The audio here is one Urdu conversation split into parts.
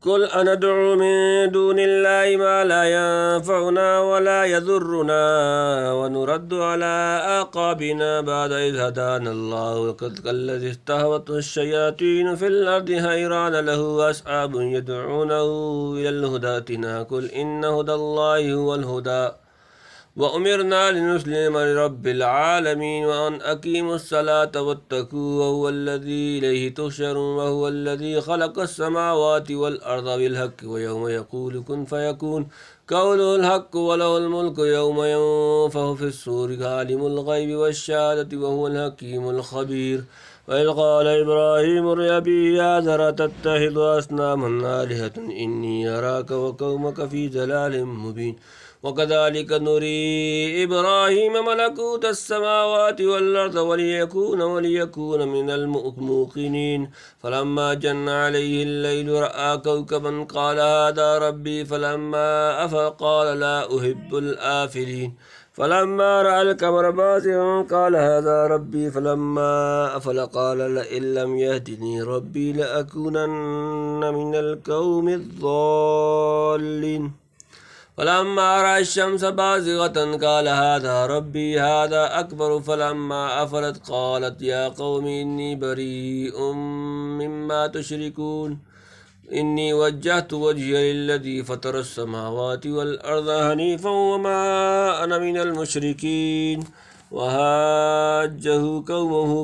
قل أندعو من دون الله ما لا ينفعنا ولا يضرنا ونرد على أعقابنا بعد إذ هدانا الله كالذي استهوته الشياطين في الأرض حيران له أصحاب يدعونه إلى الهدى ائتنا قل إن هدى الله هو الهدى وأمرنا لنسلم لرب العالمين وأن أقيموا الصلاة واتقوه وهو الذي إليه تحشرون وهو الذي خلق السماوات والأرض بالحق ويوم يقول كن فيكون قوله الحق وله الملك يوم ينفخ في الصور عالم الغيب والشهادة وهو الحكيم الخبير وإذ قال إبراهيم لأبيه آزر تتخذ أصناما آلهة إني أراك وقومك في ضلال مبين وكذلك نري إبراهيم ملكوت السماوات والأرض وليكون من الموقنين فلما جن عليه الليل رأى كوكبا قال هذا ربي فلما أفل قال لا أحب الآفلين فلما رأى القمر بازغا قال هذا ربي فلما أفل قال لئن لم يهدني ربي لأكونن من القوم الضالين فلما رأى الشمس بازغة قال هذا ربي هذا أكبر فلما أفلت قالت يا قوم إني بريء مما تشركون إني وجهت وجهي للذي فطر السماوات والأرض حنيفا وما أنا من المشركين وحاجه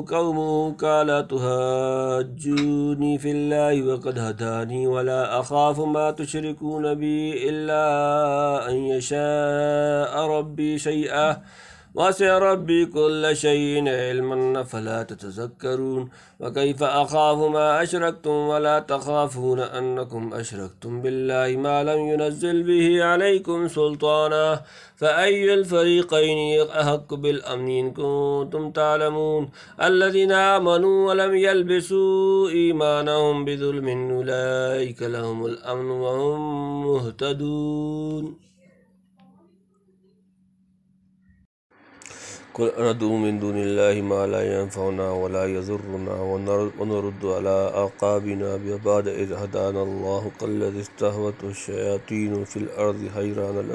قومه قال تحاجوني في الله وقد هداني ولا أخاف ما تشركون به إلا أن يشاء ربي شيئا وسع ربي كل شيء علما فلا تتذكرون وكيف أخاف ما أشركتم ولا تخافون أنكم أشركتم بالله ما لم ينزل به عليكم سلطانا فأي الفريقين أحق بالأمن إن كنتم تعلمون الذين آمنوا ولم يلبسوا إيمانهم بظلم أولئك لهم الأمن وهم مهتدون قل ندعو من دون الله ما لا ينفعنا ولا يضرنا ونرد على أعقابنا بعد إذ هدانا الله كالذي استهوته الشياطين في الأرض حيران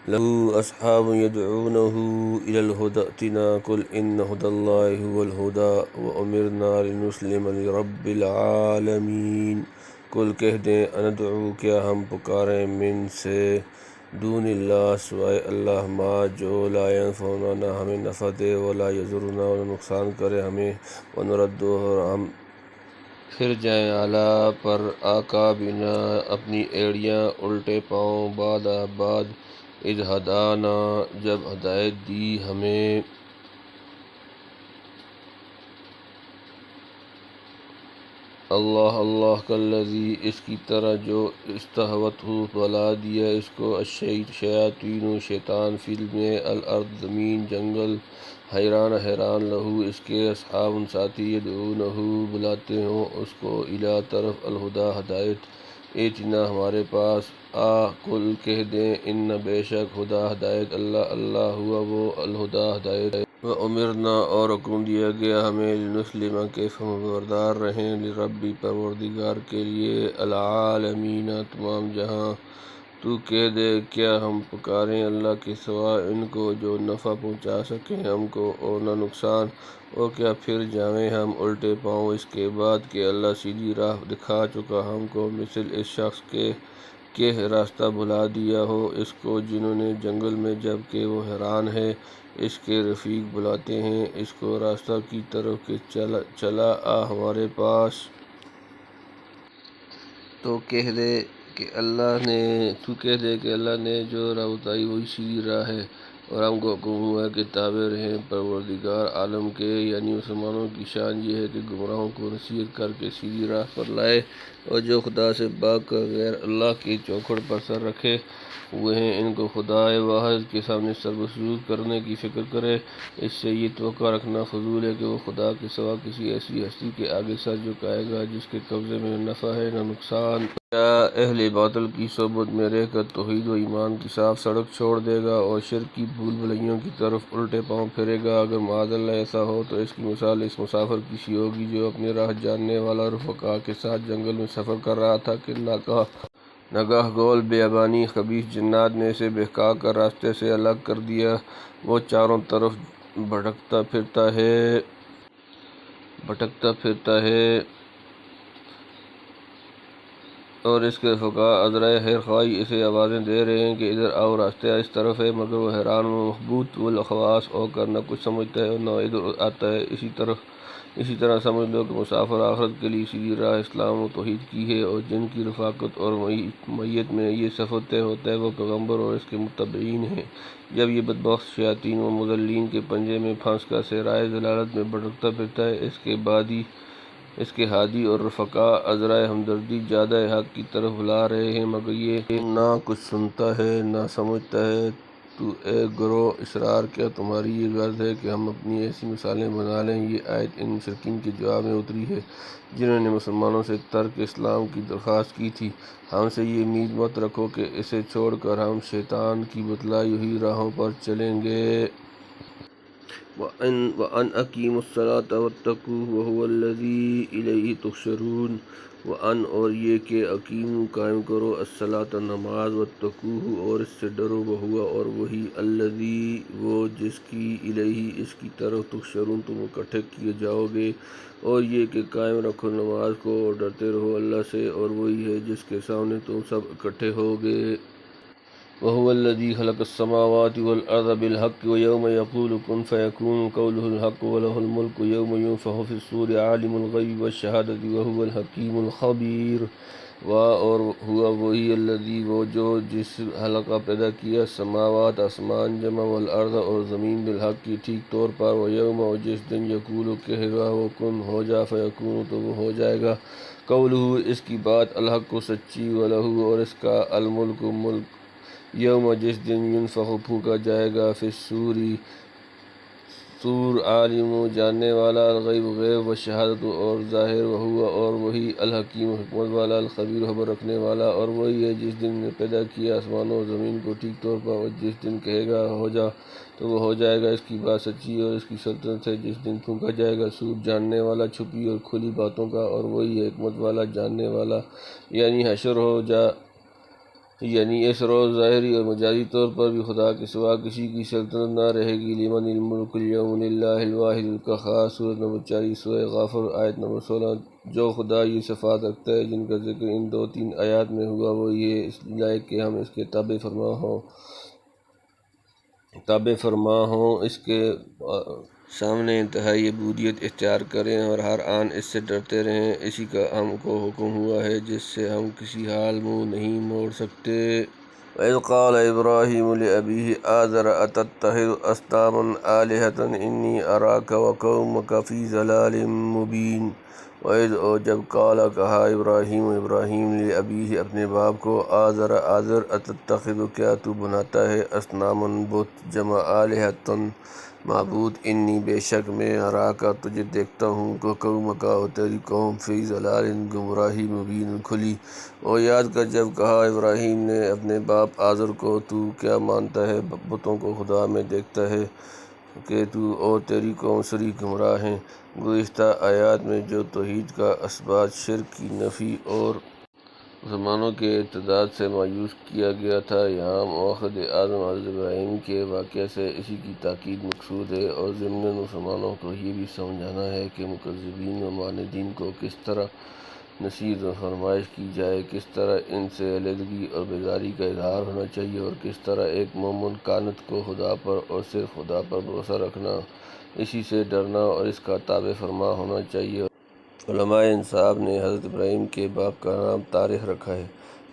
له أصحاب يدعونه إلى الهدى ائتنا قل إن هدى الله هو الهدى وأمرنا لنسلم لرب العالمين قل کہہ دیں اندعو کیا ہم پکاریں من سے دون اللہ سوائے اللہ ما جو لا ينفعنا نہ ہمیں نفع دے ولا یضرنا اور نقصان کرے ہمیں ونرد اور ہم پھر جائیں اعلیٰ پر اعقابنا اپنی ایڑیاں الٹے پاؤں بعد اذ ہدانا جب ہدایت دی ہمیں اللہ کالذی اس کی طرح جو استہوت ہو بلا دیا اس کو الشیاطین شیطان فی میں الارض زمین جنگل حیران لہو اس کے اصحاب ساتھی یدعونہ بلاتے ہوں اس کو الی طرف الہدی ہدایت ایتنا ہمارے پاس قل کہہ دیں ان بے شک ہدا ہدایت اللہ ہوا وہ الہدی ہدایت وَأُمِرْنَا اور حکم دیا گیا ہمیں لنسلم کے فرمانبردار رہیں لربی پروردگار کے لیے العالمین تمام جہاں تو کہہ دے کیا ہم پکاریں اللہ کے سوا ان کو جو نفع پہنچا سکیں ہم کو اور نہ نقصان اور کیا پھر جائیں ہم الٹے پاؤں اس کے بعد کہ اللہ سیدھی راہ دکھا چکا ہم کو مثل اس شخص کے کہ راستہ بھلا دیا ہو اس کو جنہوں نے جنگل میں جب کہ وہ حیران ہے اس کے رفیق بلاتے ہیں اس کو راستہ کی طرف کہ چلا آ ہمارے پاس تو کہہ دے کہ اللہ نے جو راہ بتائی وہی سیدھی راہ ہے اور ہم کو حکم ہوا کہ تابع رہیں پروردگار عالم کے یعنی مسلمانوں کی شان یہ ہے کہ گمراہوں کو نصیحت کر کے سیدھی راہ پر لائے اور جو خدا سے باغ کر غیر اللہ کی چوکھٹ پر سر رکھے ہوئے ہیں ان کو خدا واحد کے سامنے سر بسجود کرنے کی فکر کرے اس سے یہ توقع رکھنا فضول ہے کہ وہ خدا کے سوا کسی ایسی ہستی کے آگے سر جھکائے گا جس کے قبضے میں نہ نفع ہے نہ نقصان کیا اہل باطل کی صحبت میں رہ کر توحید و ایمان کی صاف سڑک چھوڑ دے گا اور شرک کی بھول بھلیوں کی طرف الٹے پاؤں پھرے گا؟ اگر معاذ اللہ ایسا ہو تو اس کی مثال اس مسافر کی سی ہوگی جو اپنے راہ جاننے والا رفقا کے ساتھ جنگل میں سفر کر رہا تھا کہ ناگاہ گول بیابانی خبیث جنات نے اسے بہکا کر راستے سے الگ کر دیا۔ وہ چاروں طرف بھٹکتا پھرتا ہے اور اس کے رفقا عذرائے خیر خواہی اسے آوازیں دے رہے ہیں کہ ادھر آؤ، راستہ اس طرف ہے، مگر وہ حیران و محبوط والخواص ہو کر نہ کچھ سمجھتا ہے اور نہ ادھر آتا ہے۔ اسی طرح سمجھ لو کہ مسافر آخرت کے لیے سیدھی راہ اسلام و توحید کی ہے، اور جن کی رفاقت اور معیت میں یہ سفر طے ہوتا ہے وہ پیغمبر اور اس کے متبعین ہیں۔ جب یہ بدبخت شیاطین و مضلین کے پنجے میں پھنس کر صحرائے ضلالت میں بھٹکتا پھرتا ہے، اس کے ہادی اور رفقا عذرائے ہمدردی جادہ حق کی طرف بلا رہے ہیں، مگر یہ نہ کچھ سنتا ہے نہ سمجھتا ہے۔ تو اے گروہ اسرار، کیا تمہاری یہ غرض ہے کہ ہم اپنی ایسی مثالیں بنا لیں؟ یہ آیت ان مشرکین کے جواب میں اتری ہے جنہوں نے مسلمانوں سے ترک اسلام کی درخواست کی تھی۔ ہم سے یہ امید مت رکھو کہ اسے چھوڑ کر ہم شیطان کی بتلائی ہوئی راہوں پر چلیں گے۔ وَأَنْ أَقِیمُوا الصَّلَاةَ وَاتَّقُوهُ وَهُوَ الَّذِی إِلَیْهِ تُحْشَرُونَ۔ وَأَنْ اور یہ کہ اقیموا قائم کرو الصلاۃ نماز، واتقوہ اور اس سے ڈرو، وہو اور وہی الذی وہ جس کی الیہ اس کی طرف تحشرون تم اکٹھے کیے جاؤ گے۔ اور یہ کہ قائم رکھو نماز کو اور ڈرتے رہو اللہ سے، اور وہی ہے جس کے سامنے تم سب اکٹھے ہوگے۔ وَهُوَ الَّذِي خَلَقَ السَّمَاوَاتِ وَالْأَرْضَ بِالْحَقِّ وَيَوْمَ يَقُولُ كُنْ فَيَكُونُ قَوْلُهُ الْحَقُّ وَلَهُ الْمُلْكُ يَوْمَ يُنفَخُ فِي الصُّورِ عَالِمُ الْغَیْبِ وَالشَّهَادَةِ وَهُوَ الْحَکِیمُ الْخَبِیرُ۔ اور ہوا وہی الذی وہ جو جس خلق پیدا کیا السماوات آسمان جمع والارض اور زمین بالحق کی ٹھیک طور پر، ویوم اور جس دن یقول کہے گا وہ کن ہو جا فیکون تو وہ ہو جائے گا، قولہ اس کی بات الحق کو سچی، ولہ اور اس کا الملک ملک، یوم جس دن ینفخ پھونکا جائے گا فی الصور صور، عالم جاننے والا، الغیب غیب، والشہادت اور ظاہر، وہو اور وہی الحکیم حکمت والا، الخبیر خبر رکھنے والا۔ اور وہی ہے جس دن نے پیدا کیا آسمانوں اور زمین کو ٹھیک طور پر، اور جس دن کہے گا ہو جا تو وہ ہو جائے گا، اس کی بات سچی اور اس کی سلطنت ہے۔ جس دن پھونکا جائے گا سور، جاننے والا چھپی اور کھلی باتوں کا، اور وہی ہے حکمت والا جاننے والا۔ یعنی حشر ہو جا، یعنی اس روز ظاہری اور مجازی طور پر بھی خدا کے سوا کسی کی سلطنت نہ رہے گی۔ لمن الملک اليوم للہ الواحد القہار، سورۃ نمبر 40 سورہ غافر آیت نمبر 16۔ جو خدا یہ صفات رکھتا ہے جن کا ذکر ان 2-3 آیات میں ہوا، وہ یہ اس لائق کہ ہم اس کے تابع فرما ہوں، اس کے سامنے انتہائی عبودیت اختیار کریں اور ہر آن اس سے ڈرتے رہیں۔ اسی کا ہم کو حکم ہوا ہے جس سے ہم کسی حال منہ نہیں موڑ سکتے۔ وَإِذْ قَالَ إِبْرَاهِيمُ لِأَبِيهِ آزَرَ أَتَتَّخِذُ أَصْنَامًا آلِهَةً إِنِّی أَرَاکَ وَقَوْمَکَ فِی ضَلَالٍ مُبِینٍ۔ وَإِذْ اور جب قال کہا ابراہیم لِأَبِیہِ اپنے باپ کو، آزر أَتَتَّخِذُ کیا تو بناتا ہے، أَصْنَامًا بت، جمع آلِهَةً معبود، انی بے شک میں اراکا تجھے دیکھتا ہوں، وقومک اور تیری قوم، فی ضلال گمراہی، مبین کھلی۔ اور یاد کر جب کہا ابراہیم نے اپنے باپ آزر کو، تو کیا مانتا ہے بتوں کو خدا میں دیکھتا ہے کہ تو اور تیری قوم شریک گمراہ ہیں۔ گزشتہ آیات میں جو توحید کا اثبات، شرک کی نفی اور مسلمانوں کے ارتداد سے مایوس کیا گیا تھا، یہاں مؤخد اعظم حضرت ابراہیم کے واقعے سے اسی کی تاکید مقصود ہے، اور ضمناً مسلمانوں کو یہ بھی سمجھانا ہے کہ مکذبین و معاندین کو کس طرح نصیحت و فرمائش کی جائے، کس طرح ان سے علیحدگی اور بیزاری کا اظہار ہونا چاہیے، اور کس طرح ایک مومن قانت کو خدا پر اور صرف خدا پر بھروسہ رکھنا، اسی سے ڈرنا اور اس کا تابع فرما ہونا چاہیے۔ علماء انصاف نے حضرت ابراہیم کے باپ کا نام طارق رکھا ہے۔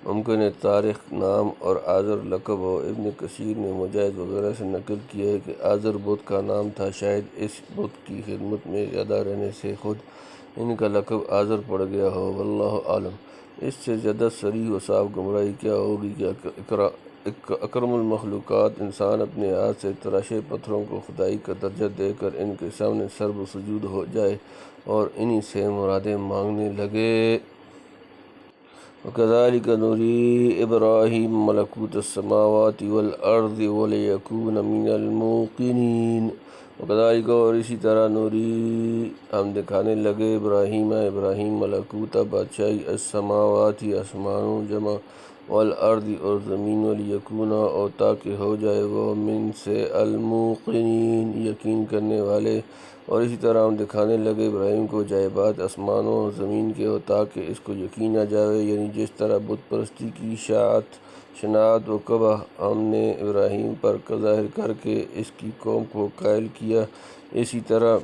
ممکن ہے طارق نام اور آزر لقب ہو۔ ابن کثیر نے مجاہد وغیرہ سے نقل کیا ہے کہ آزر بت کا نام تھا، شاید اس بت کی خدمت میں زیادہ رہنے سے خود ان کا لقب آزر پڑ گیا ہو، واللہ عالم۔ اس سے زیادہ صریح و صاف گمراہی کیا ہوگی کہ اکرم المخلوقات انسان اپنے ہاتھ سے تراشے پتھروں کو خدائی کا درجہ دے کر ان کے سامنے سر بسجود ہو جائے اور انہی سے مرادیں مانگنے لگے۔ وكذلك نري إبراهيم ملكوت السماوات والأرض وليكون من الموقنين وكذلك اور اسی طرح نوری ہم دکھانے لگے ابراہیم ملکوت بادشاہی السماواتی آسمانوں جمع والارض اور زمین ولیکون اور تاکہ ہو جائے وہ من سے الموقنین یقین کرنے والے اور اسی طرح ہم دکھانے لگے ابراہیم کو جائبات آسمانوں اور زمین کے ہو تاکہ اس کو یقین آ جائے یعنی جس طرح بت پرستی کی شناعت و قبح ہم نے ابراہیم پر ظاہر کر کے اس کی قوم کو قائل کیا اسی طرح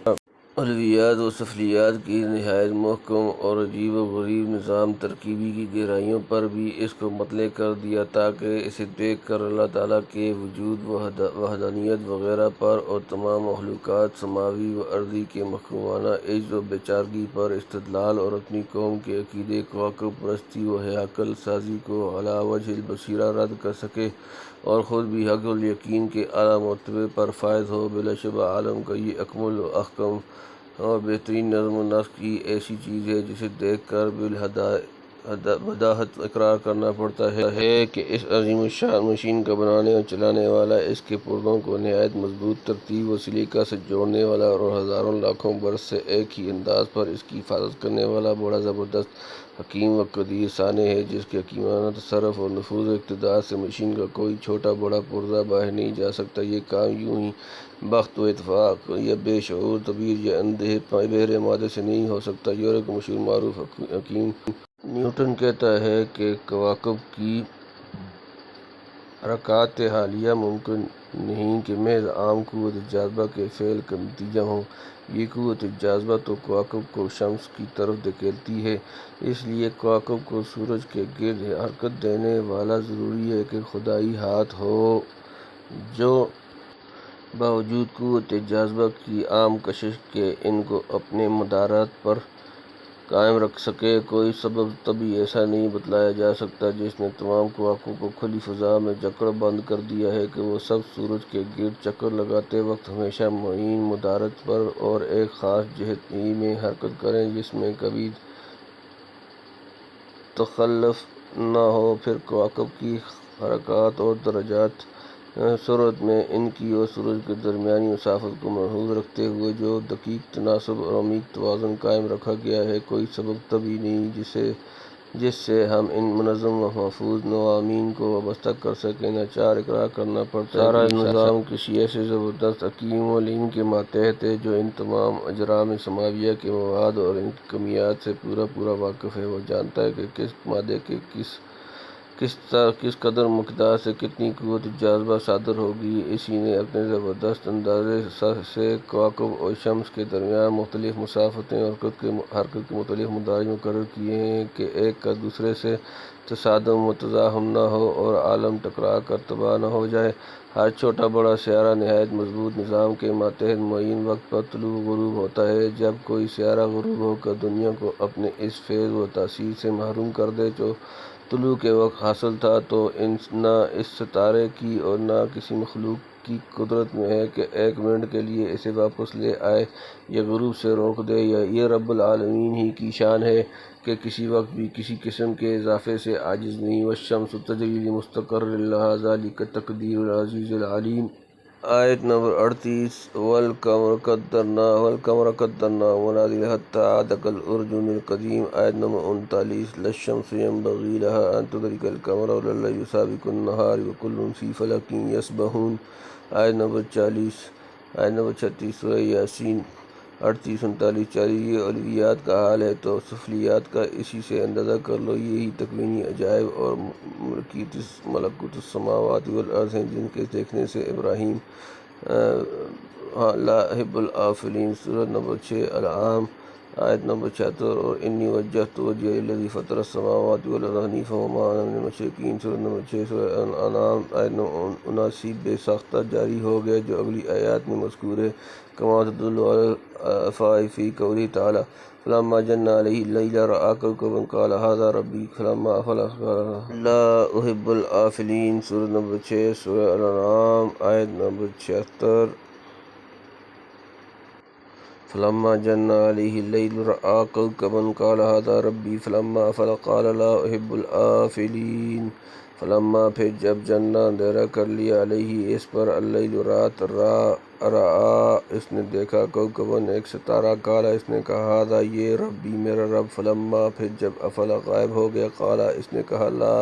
علویات و سفلیات کی نہایت محکم اور عجیب و غریب نظام ترکیبی کی گہرائیوں پر بھی اس کو مطلع کر دیا تاکہ اسے دیکھ کر اللہ تعالیٰ کے وجود وحدانیت وغیرہ پر اور تمام مخلوقات سماوی و ارضی کے محکومانہ عجز و بیچارگی پر استدلال اور اپنی قوم کے عقیدے کوکب پرستی و ہیاکل سازی کو علی وجہ البصیرہ رد کر سکے اور خود بھی حق الیقین کے اعلیٰ مرتبے پر فائز ہو بلا شبہ عالم کا یہ اکمل و احکم اور بہترین نظم و نسق کی ایسی چیز ہے جسے دیکھ کر بداہت اقرار کرنا پڑتا ہے کہ اس عظیم الشان مشین کا بنانے اور چلانے والا اس کے پرزوں کو نہایت مضبوط ترتیب و سلیقہ سے جوڑنے والا اور ہزاروں لاکھوں برس سے ایک ہی انداز پر اس کی حفاظت کرنے والا بڑا زبردست حکیم و قدیر صانع ہے جس کے حکیمانہ تصرف اور نفوذ و اقتدار سے مشین کا کوئی چھوٹا بڑا پرزہ باہر نہیں جا سکتا یہ کام یوں ہی بخت و اتفاق یا بے شعور تبیر یا اندھے بہرے مادے سے نہیں ہو سکتا یورپ کا مشہور معروف حکیم نیوٹن کہتا ہے کہ کواکب کی حرکات حالیہ ممکن نہیں کہ محض عام قوت جاذبہ کے فعل کا نتیجہ ہوں یہ قوت جاذبہ تو کواکب کو شمس کی طرف دھکیلتی ہے اس لیے کواکب کو سورج کے گرد حرکت دینے والا ضروری ہے کہ خدائی ہاتھ ہو جو باوجود قوت جاذبہ کی عام کشش کے ان کو اپنے مدارات پر قائم رکھ سکے کوئی سبب طبی ایسا نہیں بتلایا جا سکتا جس نے تمام کواکب کو کھلی فضا میں جکڑ بند کر دیا ہے کہ وہ سب سورج کے گرد چکر لگاتے وقت ہمیشہ معین مدارات پر اور ایک خاص جہت ہی میں حرکت کریں جس میں کبھی تخلف نہ ہو پھر کواکب کی حرکات اور درجات سرعت میں ان کی اور سورج کے درمیانی مسافت کو محفوظ رکھتے ہوئے جو دقیق تناسب اور عمیق توازن قائم رکھا گیا ہے کوئی سبب طبی نہیں جس سے ہم ان منظم و محفوظ نوامین کو وابستہ کر سکیں ناچار اقرار کرنا پڑتا ہے سارا نظام کسی ایسے زبردست حکیم و علیم کے ماتحت ہے جو ان تمام اجرام سماویہ کے مواد اور ان کی کمیات سے پورا واقف ہے وہ جانتا ہے کہ کس مادے کے کس قدر مقدار سے کتنی قوت جاذبہ صادر ہوگی اسی نے اپنے زبردست اندازے سے کواکب اور شمس کے درمیان مختلف مسافتیں اور حرکت کے مختلف مدارج مقرر کیے ہیں کہ ایک کا دوسرے سے تصادم و تزاحم نہ ہو اور عالم ٹکرا کر تباہ نہ ہو جائے ہر چھوٹا بڑا سیارہ نہایت مضبوط نظام کے ماتحت معین وقت پر طلوع و غروب ہوتا ہے جب کوئی سیارہ غروب ہو کر دنیا کو اپنے اس فیض و تاثیر سے محروم کر دے جو طلوع کے وقت حاصل تھا تو نہ اس ستارے کی اور نہ کسی مخلوق کی قدرت میں ہے کہ ایک منٹ کے لیے اسے واپس لے آئے یا غروب سے روک دے یا یہ رب العالمین ہی کی شان ہے کہ کسی وقت بھی کسی قسم کے اضافے سے عاجز نہیں والشمس تجری لمستقر لها ذلك تقدیر العزیز العلیم آیت نمبر 38 والقمر قدرناه منازل حتى عاد كالعرجون القديم آیت نمبر 39 لا الشمس ينبغي لها أن تدرك القمر ولا الليل سابق النهار وكل في فلك يسبحون آیت نمبر 40 آیت نمبر 36 سورہ یاسین 38-39 یہ علویات کا حال ہے تو سفلیات کا اسی سے اندازہ کر لو یہی تکوینی عجائب اور ملکوت السماوات والارض ہیں جن کے دیکھنے سے ابراہیم لا يحب الآفلین سورۃ نمبر 6 انعام آیت نمبر 76 اور انی وجہت وجہی الذی فطر السماوات والارض حنیفا وما انا من المشرکین سورۃ نمبر 6 سورہ انعام آیت نمبر 79 بے ساختہ جاری ہو گیا جو اگلی آیات میں مذکور ہے کما تدل علی الافاء فی قوله تعالی فلما جن علیہ اللیل رأى کوكبا قال هذا ربی فلما افل قال لا احب الآفلین سورۃ نمبر 6 سورہ انعام آیت نمبر 76 فلما جن علیہ اللیل رأى کوكبا قال هذا ربی فلما أفل قال لا أحب الآفلین۔ فلما پھر جب جنہ اندھیرا کر لیا علیہ اس پر اللیل رات رأى اس نے دیکھا کوكبا ایک ستارہ قال اس نے کہا هذا یہ ربی میرا رب۔ فلما پھر جب افل غائب ہو گیا قال اس نے کہا لا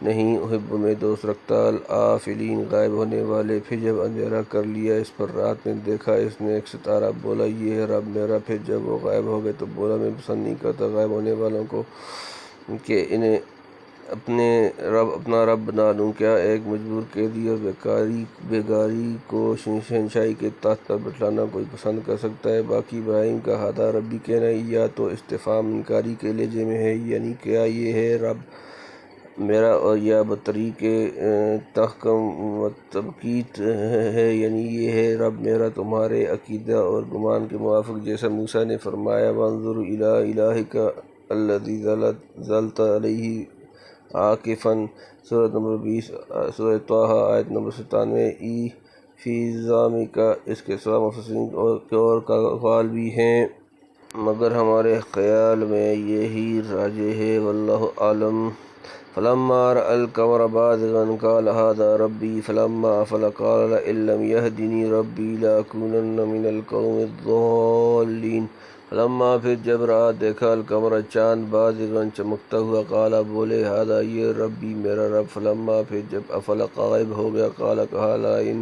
نہیں احب میں دوست رکھتا الآفلین غائب ہونے والے۔ پھر جب اندھیرا کر لیا اس پر رات نے دیکھا اس نے ایک ستارہ بولا یہ ہے رب میرا۔ پھر جب وہ غائب ہو گئے تو بولا میں پسند نہیں کرتا غائب ہونے والوں کو کہ انہیں اپنا رب بنا لوں۔ کیا ایک مجبور قیدی اور بیگاری کو شہنشاہی کے تخت پر بٹھلانا کوئی پسند کر سکتا ہے؟ باقی ابراہیم کا ہادہ ربی کہنا یا تو استفہام انکاری کے لہجے میں ہے یعنی کیا یہ ہے رب میرا، اور یا بطریق تحکم و تبکیت ہے یعنی یہ ہے رب میرا تمہارے عقیدہ اور گمان کے موافق جیسا موسیٰ نے فرمایا وانظر الی الہک الذی ظلت علیہ عاکفا۔ سورۃ نمبر 20 سورۃ طٰہٰ آیت نمبر 97۔ فی ذالک اس کے سوا مفسرین کے اور اقوال بھی ہیں مگر ہمارے خیال میں یہی راجح ہے واللہ اعلم۔ فلما رأى القمر بازغا قال هذا ربی فلما أفل قال لئن لم يهدنی ربی لأکونن من القوم الضالین۔ فلما پھر جب رأى دیکھا القمر چاند بازغا چمکتا ہوا قال بولے هذا یہ ربی میرا رب۔ فلما پھر جب افل غائب ہو گیا قال کہا لئن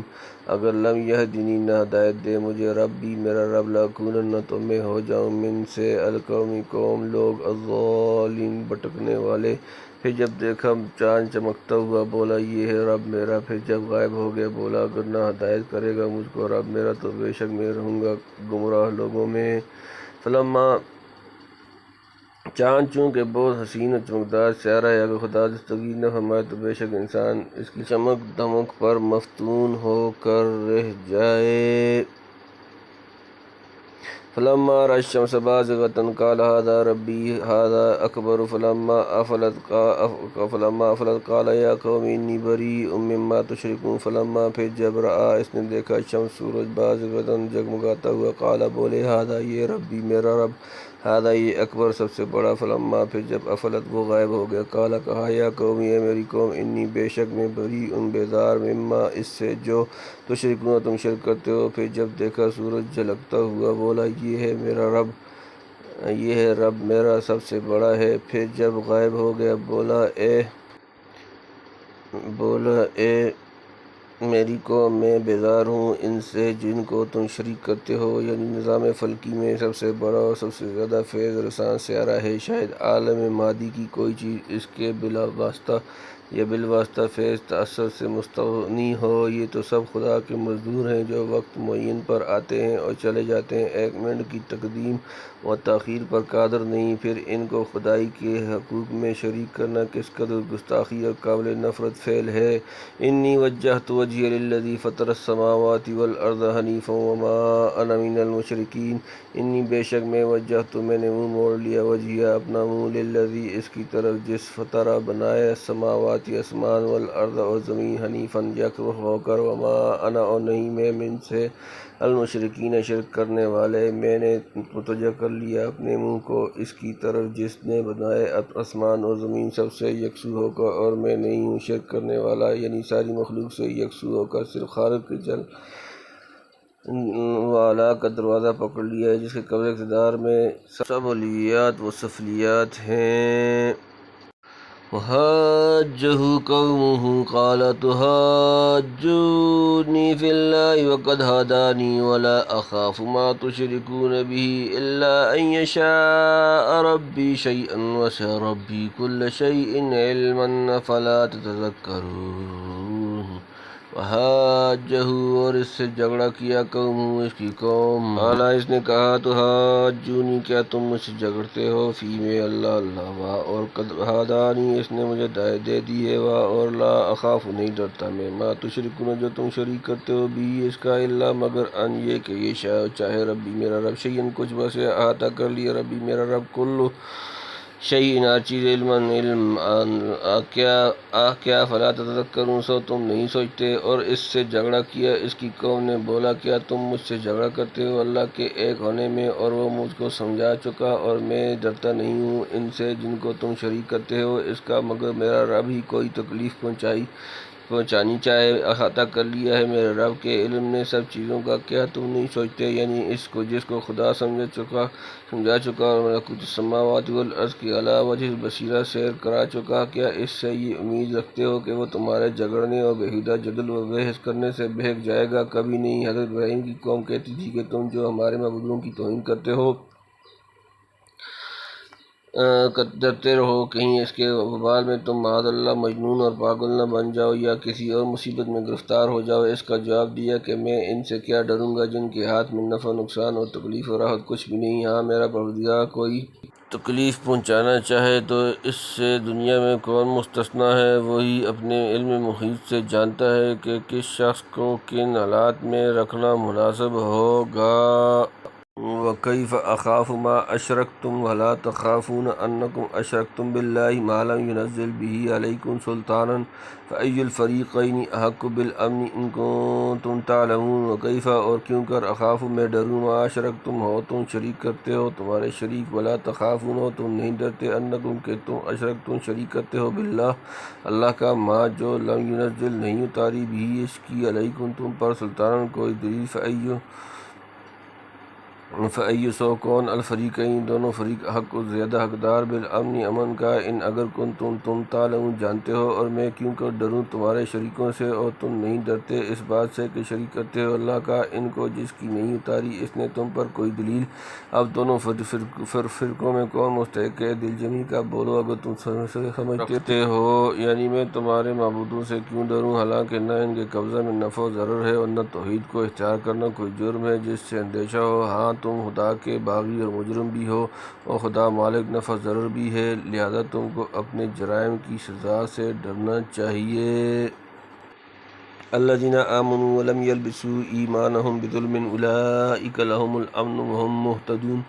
اگر لم یہدنی نہ ہدایت دے مجھے ربی میرا رب لأکونن تو میں ہو جاؤں من سے القوم قوم لوگ الضالین بھٹکنے والے۔ پھر جب دیکھا چاند چمکتا ہوا بولا یہ ہے رب میرا۔ پھر جب غائب ہو گیا بولا اگر نہ ہدایت کرے گا مجھ کو رب میرا تو بے شک میں رہوں گا گمراہ لوگوں میں۔ فلما چاند چونکہ بہت حسین و چمکدار سیارہ ہے اگر خدا دستگیر نہ فرمائے تو بے شک انسان اس کی چمک دمک پر مفتون ہو کر رہ جائے۔ فلما رأى الشمس بازغة قال هذا ربي هذا أكبر۔ فلما أفلت قال يا قوم إني بريء مما تشركون۔ فلما پھر جب رأى اس نے دیکھا شمس سورج بازغة جگمگاتا ہوا قال بولے هذا یہ ربی میرا رب هذا یہ اکبر سب سے بڑا۔ فلما پھر جب افلت وہ غائب ہو گیا قال کہا یا قوم اے میری قوم انی بے شک میں بریء بیزار مما اس سے جو تشرکون تم شرک کرتے ہو۔ پھر جب دیکھا سورج جھلکتا ہوا بولا یہ ہے میرا رب یہ ہے رب میرا سب سے بڑا ہے۔ پھر جب غائب ہو گیا بولا اے میری قوم میں بیزار ہوں ان سے جن کو تم شریک کرتے ہو، یعنی نظام فلکی میں سب سے بڑا اور سب سے زیادہ فیض رساں سیارہ ہے۔ شاید عالم مادی کی کوئی چیز اس کے بلا واسطہ یا بالواسطہ فیض تأثر سے مستغنی ہو، یہ تو سب خدا کے مزدور ہیں جو وقت معین پر آتے ہیں اور چلے جاتے ہیں، ایک منٹ کی تقدیم و تاخیر پر قادر نہیں۔ پھر ان کو خدائی کے حقوق میں شریک کرنا کس قدر گستاخی اور قابل نفرت فعل ہے۔ انی وجہت وجہی للذی فطر السماوات والارض حنیفا وما انا من المشرکین۔ انی بے شک میں وجہت میں نے منہ موڑ لیا وجہی اپنا منہ للذی اس کی طرف جس فطر بنایا السماوات آسمان والارض اور زمین حنیفاً یکرخ ہو کر وما انا اور نہیں میں من سے المشرکین شرک کرنے والے۔ میں نے متوجہ کر لیا اپنے منہ کو اس کی طرف جس نے بنائے آسمان اور زمین سب سے یکسو ہو کر، اور میں نہیں ہوں شرک کرنے والا، یعنی ساری مخلوق سے یکسو ہو کر صرف خالق کے جل والا کا دروازہ پکڑ لیا ہے جس کے قبض اقتدار میں سب علیات و سفلیات ہیں۔ وحاجہ قومہ قال تحاجونی فی اللہ وقد ہدانی ولا اخاف ما تشرکون بہ الا ان یشاء ربی شیئا وسع ربی کل شیء علما فلا تتذکرون۔ وحاجہ اور اس سے جھگڑا کیا قومہ اس کی قوم قال اس نے کہا تحاجونی کیا تم مجھ سے جھگڑتے ہو فی میں اللہ وا اور قد ہدانی اس نے مجھے ہدایت دے دی ہے وا اور لا اخاف نہیں ڈرتا میں ما تشرکون جو تم شریک کرتے ہو بھی اس کا الا مگر ان یہ کہ یہ چاہے ربی میرا رب شیئن کچھ بس احاطہ کر لیا ربی میرا رب کلو شیئن ہر چیز علم کیا فلا تتذکرون سو تم نہیں سوچتے، اور اس سے جھگڑا کیا اس کی قوم نے، بولا کیا تم مجھ سے جھگڑا کرتے ہو اللہ کے ایک ہونے میں، اور وہ مجھ کو سمجھا چکا، اور میں ڈرتا نہیں ہوں ان سے جن کو تم شریک کرتے ہو اس کا، مگر میرا رب ہی کوئی تکلیف پہنچانی چاہے احاطہ کر لیا ہے میرے رب کے علم نے سب چیزوں کا، کیا تم نہیں سوچتے، یعنی اس کو جس کو خدا سمجھا چکا اور ملکوت السماوات والارض کی علی وجہ البصیرہ سیر کرا چکا، کیا اس سے یہ امید رکھتے ہو کہ وہ تمہارے جھگڑنے اور بیہودہ جدل و بحث کرنے سے بہک جائے گا؟ کبھی نہیں۔ حضرت ابراہیم کی قوم کہتی تھی کہ تم جو ہمارے معبودوں کی توہین کرتے ہو ڈرتے رہو کہیں اس کے وبال میں تم معاذ اللہ مجنون اور پاگل نہ بن جاؤ یا کسی اور مصیبت میں گرفتار ہو جاؤ۔ اس کا جواب دیا کہ میں ان سے کیا ڈروں گا جن کے ہاتھ میں نفع نقصان اور تکلیف و راحت کچھ بھی نہیں۔ ہاں میرا پروردگار کوئی تکلیف پہنچانا چاہے تو اس سے دنیا میں کون مستثنیٰ ہے، وہی اپنے علم محیط سے جانتا ہے کہ کس شخص کو کن حالات میں رکھنا مناسب ہوگا۔ وَكَيْفَ أَخَافُ مَا أَشْرَكْتُمْ وَلَا تَخَافُونَ أَنَّكُمْ أَشْرَكْتُمْ بِاللَّهِ مَا لَمْ يُنَزِّلْ بِهِ عَلَيْكُمْ سُلْطَانًا فَأَيُّ الْفَرِيقَيْنِ أَحَقُّ بِالْأَمْنِ إِن كُنتُمْ تَعْلَمُونَ۔ وَكَيْفَ اور کیوں کر أَخَافُ میں ڈروں مَا أَشْرَكْتُمْ ہو تم شریک کرتے ہو تمہارے شریک، وَلَا تَخَافُونَ ہو تم نہیں ڈرتے، أَنَّكُمْ کہ تم أَشْرَكْتُمْ شریک کرتے ہو بِاللَّهِ اللہ کا، ما جو لم ينزل نہیں اتاری بھی اس کی علیکم تم پر سلطان کوئی دلیل، فَأَيُّ سو کون الفریقین دونوں فریق حق و زیادہ حقدار بالامن امن کا، ان اگر تم تعلمون جانتے ہو۔ اور میں کیوں کر ڈروں تمہارے شریکوں سے اور تم نہیں ڈرتے اس بات سے کہ شریک کرتے ہو اللہ کا ان کو جس کی نہیں اتاری اس نے تم پر کوئی دلیل۔ اب دونوں فرقوں میں کون مستحق ہے دل جمی کا، بولو اگر تم سمجھتے ہو، یعنی میں تمہارے معبودوں سے کیوں ڈروں حالانکہ نہ ان کے قبضہ میں نفع و ضرر ہے اور نہ توحید کو اختیار کرنا کوئی جرم ہے جس سے اندیشہ ہو۔ ہاں تم خدا کے باغی اور مجرم بھی ہو اور خدا مالک نفع ضرر بھی ہے، لہذا تم کو اپنے جرائم کی سزا سے ڈرنا چاہیے۔ الذین آمنوا ولم یلبسوا ایمانہم بظلم اولئک لہم الامن وہم مہتدون۔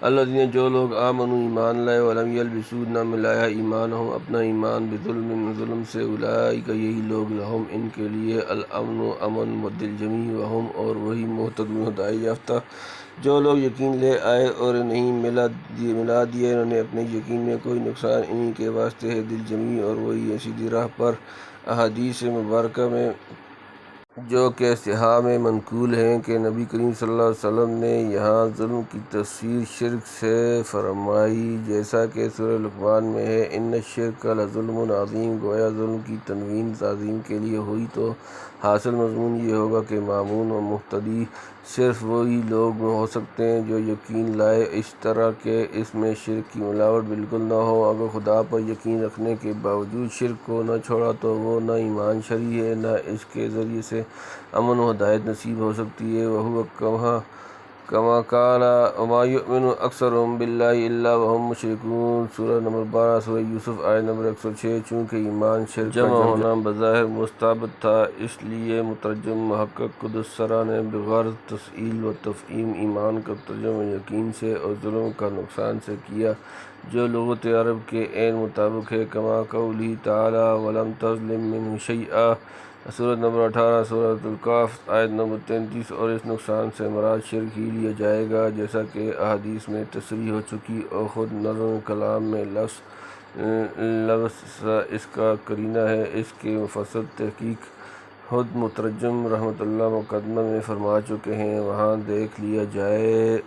الذین جو لوگ آمنوا ایمان لائے، ولم یلبسوا نہ ملایا ایمانہم اپنا ایمان ظلم سے، اولئک یہی لوگ لہم ان کے لیے الامن امن دل جمی، وہم اور وہی مہتدون ہدایت یافتہ۔ جو لوگ یقین لے آئے اور نہیں ملا دیا انہوں نے اپنے یقین میں کوئی نقصان، انہی کے واسطے ہے دل جمی اور وہی سیدھی راہ پر۔ احادیث مبارکہ میں جو کہ صحاح میں منقول ہیں کہ نبی کریم صلی اللہ علیہ وسلم نے یہاں ظلم کی تفسیر شرک سے فرمائی، جیسا کہ سورہ لقمان میں ہے ان الشرک لظلم عظیم، گویا ظلم کی تنوین تعظیم کے لیے ہوئی تو حاصل مضمون یہ ہوگا کہ مامون و مہتدی صرف وہی لوگ ہو سکتے ہیں جو یقین لائے، اس طرح کہ اس میں شرک کی ملاوٹ بالکل نہ ہو۔ اگر خدا پر یقین رکھنے کے باوجود شرک کو نہ چھوڑا تو وہ نہ ایمان شرعی ہے نہ اس کے ذریعے سے امن و ہدایت نصیب ہو سکتی ہے۔ وَهُوَ كَمَا قَالَ وَمَا يُؤْمِنُ أَكْثَرُهُم بِاللَّهِ إِلَّا وَهُم مُشْرِكُونَ۔ سورہ نمبر 12 سورہ یوسف آیت نمبر 106۔ چونکہ ایمان شرک کا جمع ہونا بظاہر مستبعد تھا، اس لیے مترجم محقق قدس سرا نے بغرض تسہیل و تفہیم ایمان کا ترجمہ یقین سے اور ظلم کا نقصان سے کیا، جو لغت عرب کے عین مطابق ہے، کما قولہ تعالی وَلَمْ تَظْلِم مِّنْهُ شَيْئًا۔ سورۃ نمبر 18 سورۃ الکہف آیت نمبر 33۔ اور اس نقصان سے مراد شرک ہی لیا جائے گا جیسا کہ احادیث میں تصریح ہو چکی، اور خود نظم کلام میں لفظ اس کا قرینہ ہے۔ اس کی مفصل تحقیق خود مترجم رحمۃ اللہ مقدمہ میں فرما چکے ہیں، وہاں دیکھ لیا جائے۔